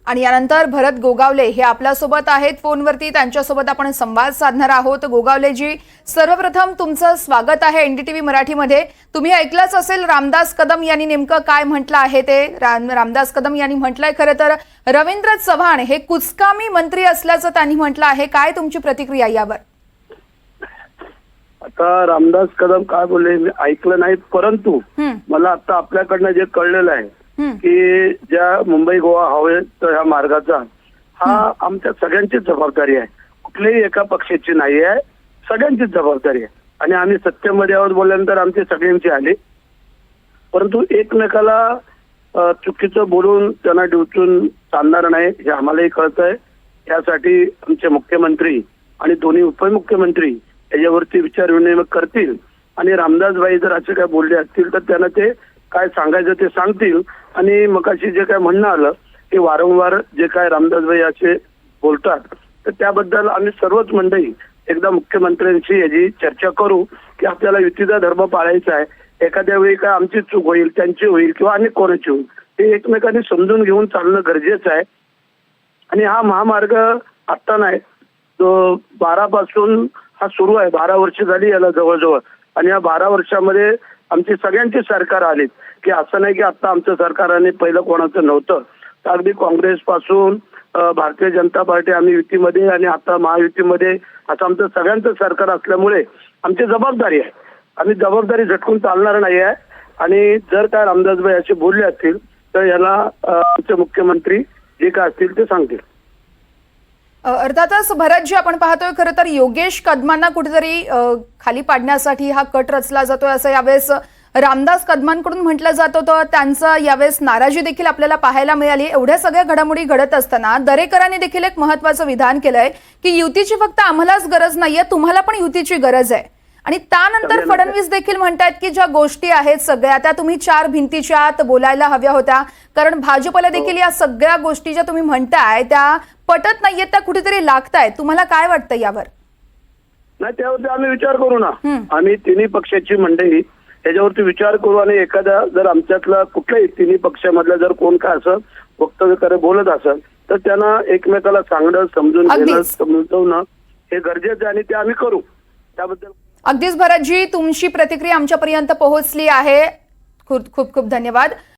आणि यानंतर भरत गोगावले हे आपल्यासोबत आहेत फोनवरती, त्यांच्यासोबत आपण संवाद साधणार आहोत। गोगावलेजी, सर्वप्रथम तुमचं स्वागत आहे एनडीटीव्ही मराठीमध्ये। तुम्ही ऐकलंच असेल रामदास कदम यांनी नेमकं काय म्हटलं आहे ते। रामदास कदम यांनी म्हटलंय खरं तर रवींद्र चव्हाण हे कुचकामी मंत्री असल्याचं त्यांनी म्हटलं आहे। काय तुमची प्रतिक्रिया यावर? आता रामदास कदम काय बोलले मी ऐकलं नाही, परंतु मला आता आपल्याकडनं जे कळलेलं आहे की ज्या मुंबई गोवा हवे तर ह्या मार्गाचा हा आमच्या सगळ्यांचीच जबाबदारी आहे, कुठल्याही एका पक्षाची नाही आहे, सगळ्यांचीच जबाबदारी आहे। आणि आम्ही सत्तेमध्ये आहोत बोलल्यानंतर आमची सगळ्यांची आली, परंतु एकमेकाला चुकीचं बोलून त्यांना डिवचून चालणार नाही हे आम्हालाही कळतंय। यासाठी आमचे मुख्यमंत्री आणि दोन्ही उपमुख्यमंत्री याच्यावरती विचार विनिमय करतील आणि रामदासबाई जर असे काय बोलले असतील तर त्यांना ते काय सांगायचं ते सांगतील। आणि मगाशी जे काय म्हणणं आलं की वारंवार जे काय रामदासबाई असे बोलतात तर त्याबद्दल आम्ही सर्वच मंडळी एकदा मुख्यमंत्र्यांशी याची चर्चा करू की आपल्याला युतीचा धर्म पाळायचा आहे। एखाद्या वेळी काय आमची चूक होईल, त्यांची होईल किंवा अनेक कोणाची होईल, हे एकमेकांनी समजून घेऊन चालणं गरजेचं आहे। आणि हा महामार्ग आत्ता नाही, तो 12 पासून हा सुरू आहे, 12 वर्ष झाली याला जवळजवळ। आणि या 12 वर्षामध्ये आमची सगळ्यांची सरकार आलीत की असं नाही की आता आमचं सरकार आणि पहिलं कोणाचं नव्हतं। तर अगदी काँग्रेस पासून भारतीय जनता पार्टी आम्ही युतीमध्ये आणि आता महायुतीमध्ये असं आमचं सगळ्यांचं सरकार असल्यामुळे आमची जबाबदारी आहे, आम्ही जबाबदारी झटकून चालणार नाही आहे। आणि जर काय रामदासबाई असे बोलले असतील तर याला आमचे मुख्यमंत्री जे काय असतील ते सांगतील। अर्थातच भरतजी, आपण पाहतोय खरं तर योगेश कदमांना कुठेतरी खाली पाडण्यासाठी हा कट रचला जातोय असं यावेळेस रामदास कदमांकडून म्हटलं जात होतं। त्यांचं यावेळेस नाराजी देखील आपल्याला पाहायला मिळाली। एवढ्या सगळ्या घडामोडी घडत असताना दरेकरांनी देखील एक महत्त्वाचं विधान केलंय की युतीची फक्त आम्हालाच गरज नाहीये, तुम्हाला पण युतीची गरज आहे। आणि त्यानंतर फडणवीस देखील म्हणतात की ज्या गोष्टी आहेत सगळ्या त्या तुम्ही 4 भिंतीच्या आत बोलायला हव्या होत्या, कारण भाजपला देखील या सगळ्या गोष्टी ज्या तुम्ही म्हणताय त्या पटत नाहीयेत, त्या कुठेतरी लागतायत। तुम्हाला काय वाटतं यावर? नाही, त्यावरती आम्ही विचार करू ना, आम्ही तिन्ही पक्षाची मंडळी याच्यावरती विचार करू। आणि एखादा जर आमच्यातला कुठल्याही तिन्ही पक्षामधला जर कोण काय असं वक्तव्य करे बोलत असेल तर त्यांना एकमेकाला सांगणं, समजून घेणं, समजवणं हे गरजेचं आहे आणि ते आम्ही करू। त्याबद्दल अगदीच भरतजी, तुमची प्रतिक्रिया आमच्यापर्यंत पोहोचली आहे। खूप खूप धन्यवाद।